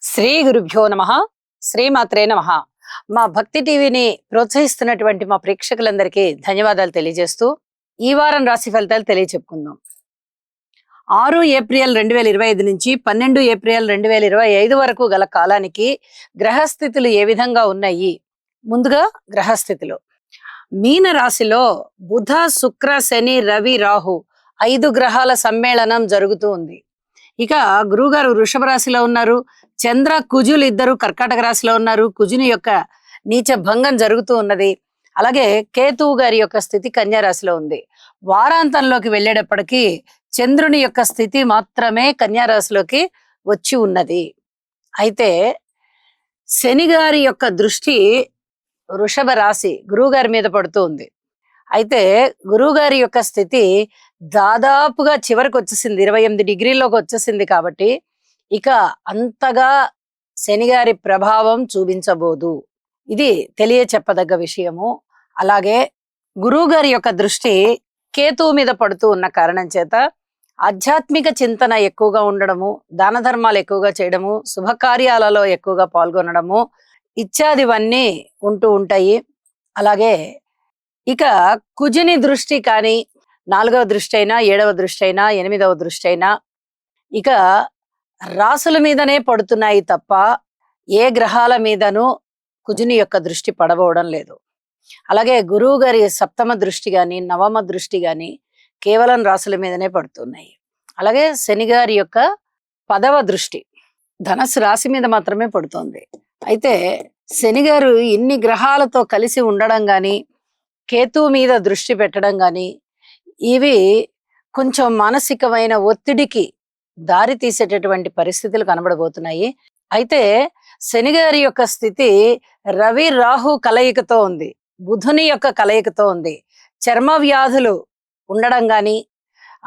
శ్రీ గురుభ్యో నమః. శ్రీమాత్రే నమః. మా భక్తి టీవీని ప్రోత్సహిస్తున్నటువంటి మా ప్రేక్షకులందరికీ ధన్యవాదాలు తెలియజేస్తూ ఈ వారం రాశి ఫలితాలు తెలియచెప్పుకుందాం. 6 ఏప్రిల్ 2025 నుంచి 12 ఏప్రిల్ 2025 వరకు గల కాలానికి గ్రహస్థితులు ఏ విధంగా ఉన్నాయి? ముందుగా గ్రహస్థితులు. మీన రాశిలో బుధ, శుక్ర, శని, రవి, రాహు 5 గ్రహాల సమ్మేళనం జరుగుతూ ఉంది. ఇక గురువుగారు వృషభ రాశిలో ఉన్నారు. చంద్ర, కుజులు ఇద్దరు కర్కాటక రాశిలో ఉన్నారు. కుజుని యొక్క నీచ భంగం జరుగుతూ ఉన్నది. అలాగే కేతువు గారి యొక్క స్థితి కన్యా రాశిలో ఉంది. వారాంతంలోకి వెళ్ళేటప్పటికీ చంద్రుని యొక్క స్థితి మాత్రమే కన్యా రాశిలోకి వచ్చి ఉన్నది. అయితే శని గారి యొక్క దృష్టి వృషభ రాశి గురువు గారి మీద పడుతూ ఉంది. అయితే గురువు గారి యొక్క స్థితి దాదాపుగా చివరికి వచ్చేసింది, 28 డిగ్రీల్లోకి వచ్చేసింది. కాబట్టి ఇక అంతగా శని గారి ప్రభావం చూపించబోదు. ఇది తెలియచెప్పదగ్గ విషయము. అలాగే గురువు గారి యొక్క దృష్టి కేతువు మీద పడుతూ ఉన్న కారణం చేత ఆధ్యాత్మిక చింతన ఎక్కువగా ఉండడము, దాన ధర్మాలు ఎక్కువగా చేయడము, శుభకార్యాలలో ఎక్కువగా పాల్గొనడము ఇత్యాదివన్నీ ఉంటూ ఉంటాయి. అలాగే ఇక కుజుని దృష్టి కానీ 4వ దృష్టి అయినా, 7వ దృష్టి అయినా, 8వ దృష్టి అయినా ఇక రాసుల మీదనే పడుతున్నాయి తప్ప ఏ గ్రహాల మీదను కుజుని యొక్క దృష్టి పడబోవడం లేదు. అలాగే గురువు గారి 7వ దృష్టి గాని, 9వ దృష్టి గాని కేవలం రాసుల మీదనే పడుతున్నాయి. అలాగే శని గారి యొక్క 10వ దృష్టి ధనస్సు రాశి మీద మాత్రమే పడుతోంది. అయితే శని గారు ఇన్ని గ్రహాలతో కలిసి ఉండడం గాని, కేతువు మీద దృష్టి పెట్టడం గాని ఇవి కొంచెం మానసికమైన ఒత్తిడికి దారి తీసేటటువంటి పరిస్థితులు కనబడబోతున్నాయి. అయితే శని గారి యొక్క స్థితి రవి రాహు కలయికతో ఉంది, బుధుని యొక్క కలయికతో ఉంది. చర్మ వ్యాధులు ఉండడం గాని,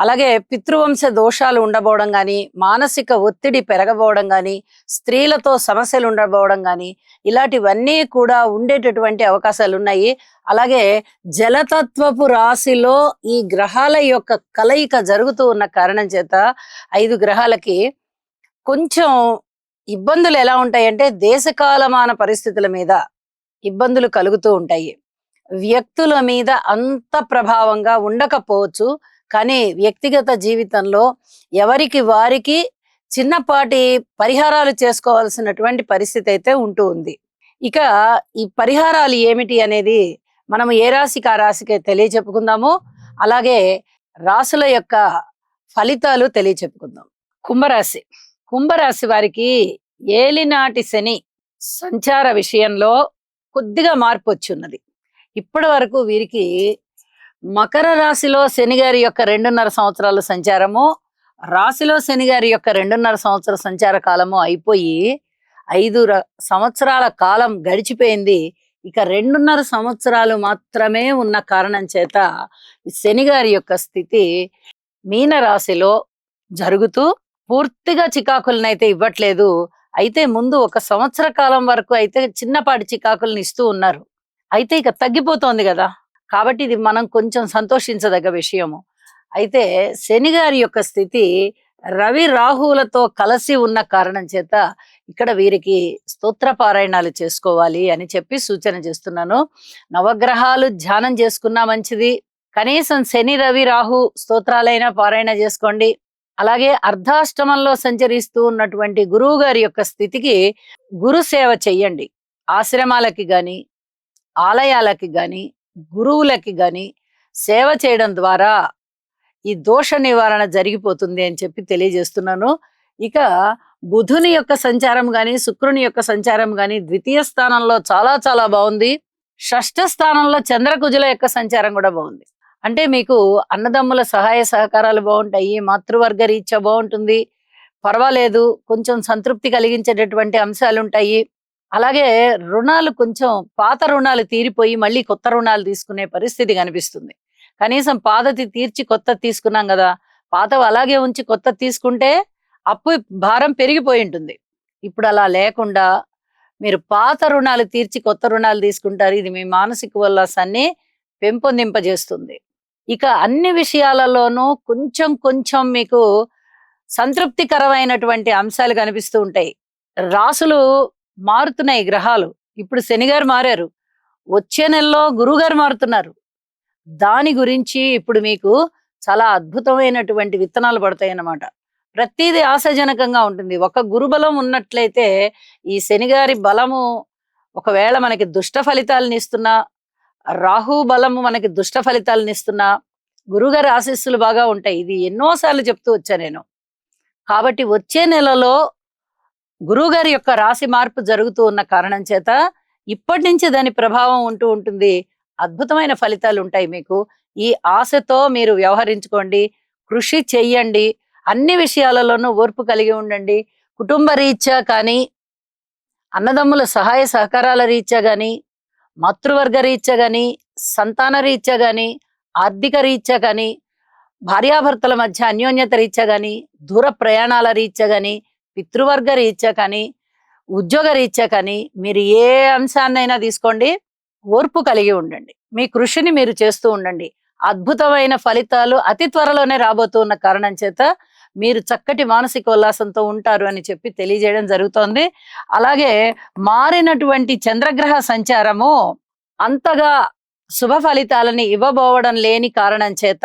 అలాగే పితృవంశ దోషాలు ఉండబోవడం గాని, మానసిక ఒత్తిడి పెరగబోవడం గాని, స్త్రీలతో సమస్యలు ఉండబోవడం గాని ఇలాంటివన్నీ కూడా ఉండేటటువంటి అవకాశాలు ఉన్నాయి. అలాగే జలతత్వపు రాశిలో ఈ గ్రహాల యొక్క కలయిక జరుగుతూ ఉన్న కారణం చేత 5 గ్రహాలకి కొంచెం ఇబ్బందులు ఎలా ఉంటాయంటే దేశకాలమాన పరిస్థితుల మీద ఇబ్బందులు కలుగుతూ ఉంటాయి. వ్యక్తుల మీద అంత ప్రభావంగా ఉండకపోవచ్చు, కానీ వ్యక్తిగత జీవితంలో ఎవరికి వారికి చిన్నపాటి పరిహారాలు చేసుకోవాల్సినటువంటి పరిస్థితి అయితే ఉంటూ ఉంది. ఇక ఈ పరిహారాలు ఏమిటి అనేది మనం ఏ రాశికి ఆ రాశికి తెలియచెప్పుకుందాము. అలాగే రాశుల యొక్క ఫలితాలు తెలియచెప్పుకుందాం. కుంభరాశి. కుంభరాశి వారికి ఏలినాటి శని సంచార విషయంలో కొద్దిగా మార్పు వచ్చి ఉన్నది. ఇప్పటి వరకు వీరికి మకర రాశిలో శని గారి యొక్క 2.5 సంవత్సరాల సంచారము, రాశిలో శని గారి యొక్క 2.5 సంవత్సర సంచార కాలము అయిపోయి 5 సంవత్సరాల కాలం గడిచిపోయింది. ఇక 2.5 సంవత్సరాలు మాత్రమే ఉన్న కారణం చేత శని గారి యొక్క స్థితి మీన రాశిలో జరుగుతూ పూర్తిగా చికాకులనైతే ఇవ్వట్లేదు. అయితే ముందు 1 సంవత్సర కాలం వరకు అయితే చిన్నపాటి చికాకులను ఇస్తూ ఉన్నారు. అయితే ఇక తగ్గిపోతోంది కదా, కాబట్టి ఇది మనం కొంచెం సంతోషించదగ్గ విషయము. అయితే శని గారి యొక్క స్థితి రవి రాహువులతో కలిసి ఉన్న కారణం చేత ఇక్కడ వీరికి స్తోత్ర పారాయణాలు చేసుకోవాలి అని చెప్పి సూచన చేస్తున్నాను. నవగ్రహాలు ధ్యానం చేసుకున్నా మంచిది. కనీసం శని రవి రాహు స్తోత్రాలైనా పారాయణ చేసుకోండి. అలాగే అర్ధాష్టమంలో సంచరిస్తూ ఉన్నటువంటి గురువు గారి యొక్క స్థితికి గురు సేవ చెయ్యండి. ఆశ్రమాలకి గాని, ఆలయాలకి గాని, గురువులకి గాని సేవ చేయడం ద్వారా ఈ దోష నివారణ జరిగిపోతుంది అని చెప్పి తెలియజేస్తున్నాను. ఇక బుధుని యొక్క సంచారం గాని, శుక్రుని యొక్క సంచారం గాని ద్వితీయ స్థానంలో చాలా చాలా బాగుంది. షష్ఠ స్థానంలో చంద్రకుజుల యొక్క సంచారం కూడా బాగుంది. అంటే మీకు అన్నదమ్ముల సహాయ సహకారాలు బాగుంటాయి, మాతృవర్గ రీత్యా బాగుంటుంది, పర్వాలేదు, కొంచెం సంతృప్తి కలిగించేటటువంటి అంశాలు ఉంటాయి. అలాగే రుణాలు కొంచెం పాత రుణాలు తీరిపోయి మళ్ళీ కొత్త రుణాలు తీసుకునే పరిస్థితి కనిపిస్తుంది. కనీసం పాతది తీర్చి కొత్తది తీసుకున్నాం కదా, పాతవి అలాగే ఉంచి కొత్తది తీసుకుంటే అప్పు భారం పెరిగిపోయి ఉంటుంది. ఇప్పుడు అలా లేకుండా మీరు పాత రుణాలు తీర్చి కొత్త రుణాలు తీసుకుంటారు. ఇది మీ మానసిక ఉల్లాసాన్ని పెంపొందింపజేస్తుంది. ఇక అన్ని విషయాలలోనూ కొంచెం కొంచెం మీకు సంతృప్తికరమైనటువంటి అంశాలు కనిపిస్తూ ఉంటాయి. రాసులు మారుతున్నాయి, గ్రహాలు. ఇప్పుడు శని గారు మారారు, వచ్చే నెలలో గురువు గారు మారుతున్నారు. దాని గురించి ఇప్పుడు మీకు చాలా అద్భుతమైనటువంటి విత్తనాలు పడతాయి అన్నమాట. ప్రతిదీ ఆశాజనకంగా ఉంటుంది. ఒక గురుబలం ఉన్నట్లయితే ఈ శనిగారి బలము ఒకవేళ మనకి దుష్ట ఫలితాలను ఇస్తున్నా, రాహు బలము మనకి దుష్ట ఫలితాలను ఇస్తున్నా, గురుగారి ఆశీస్సులు బాగా ఉంటాయి. ఇది ఎన్నోసార్లు చెప్తూ వచ్చా నేను. కాబట్టి వచ్చే నెలలో గురువుగారి యొక్క రాశి మార్పు జరుగుతూ ఉన్న కారణం చేత ఇప్పటి నుంచి దాని ప్రభావం ఉంటూ ఉంటుంది. అద్భుతమైన ఫలితాలు ఉంటాయి మీకు. ఈ ఆశతో మీరు వ్యవహరించుకోండి, కృషి చెయ్యండి, అన్ని విషయాలలోనూ ఓర్పు కలిగి ఉండండి. కుటుంబ రీత్యా కానీ, అన్నదమ్ముల సహాయ సహకారాల రీత్యా కానీ, మాతృవర్గ రీత్యా కానీ, సంతాన రీత్యా కానీ, ఆర్థిక రీత్యా కానీ, భార్యాభర్తల మధ్య అన్యోన్యత రీత్యా కానీ, దూర ప్రయాణాల రీత్యా కానీ, పితృవర్గ రీత్యా కానీ, ఉద్యోగ రీత్యా కానీ, మీరు ఏ అంశాన్నైనా తీసుకోండి, ఓర్పు కలిగి ఉండండి. మీ కృషిని మీరు చేస్తూ ఉండండి. అద్భుతమైన ఫలితాలు అతి త్వరలోనే రాబోతూ ఉన్న కారణం చేత మీరు చక్కటి మానసిక ఉల్లాసంతో ఉంటారు అని చెప్పి తెలియజేయడం జరుగుతోంది. అలాగే మారినటువంటి చంద్రగ్రహ సంచారము అంతగా శుభ ఫలితాలని ఇవ్వబోవడం లేని కారణం చేత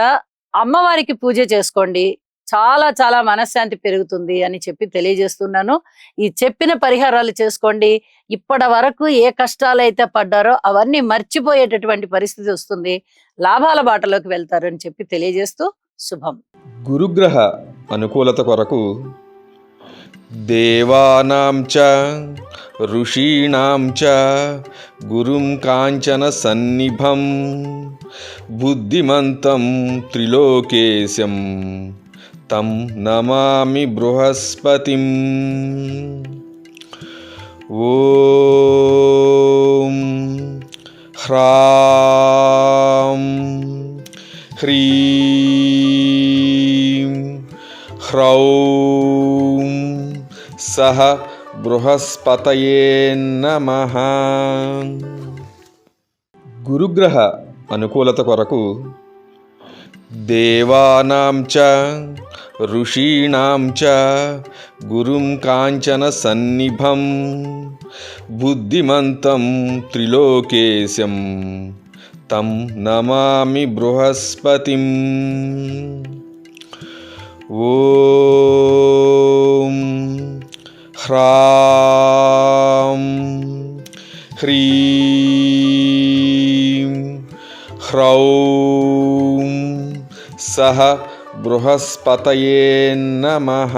అమ్మవారికి పూజ చేసుకోండి, చాలా చాలా మనశ్శాంతి పెరుగుతుంది అని చెప్పి తెలియజేస్తున్నాను. ఈ చెప్పిన పరిహారాలు చేసుకోండి. ఇప్పటి వరకు ఏ కష్టాలైతే పడ్డారో అవన్నీ మర్చిపోయేటటువంటి పరిస్థితి వస్తుంది, లాభాల బాటలోకి వెళ్తారు అని చెప్పి తెలియజేస్తూ శుభం. గురుగ్రహ అనుకూలత కొరకు దేవానాం చ ఋషీణాం చ గురుం కాంచన సన్నిభం బుద్ధిమంతం త్రిలోకేశం తం నమామి బృహస్పతిం. ఓం హ్రాం హ్రీం హ్రౌం సహ బృహస్పతయే నమః. గురుగ్రహ అనుకూలత కొరకు దేవానాం చ ఋషీణాం చ గురుం కాంచన సన్నిభం బుద్ధిమంతం త్రిలోకేశం తం నమామి బృహస్పతిం. ఓం హ్రాం హ్రీం హ్రౌం సహ బృహస్పతయే నమః.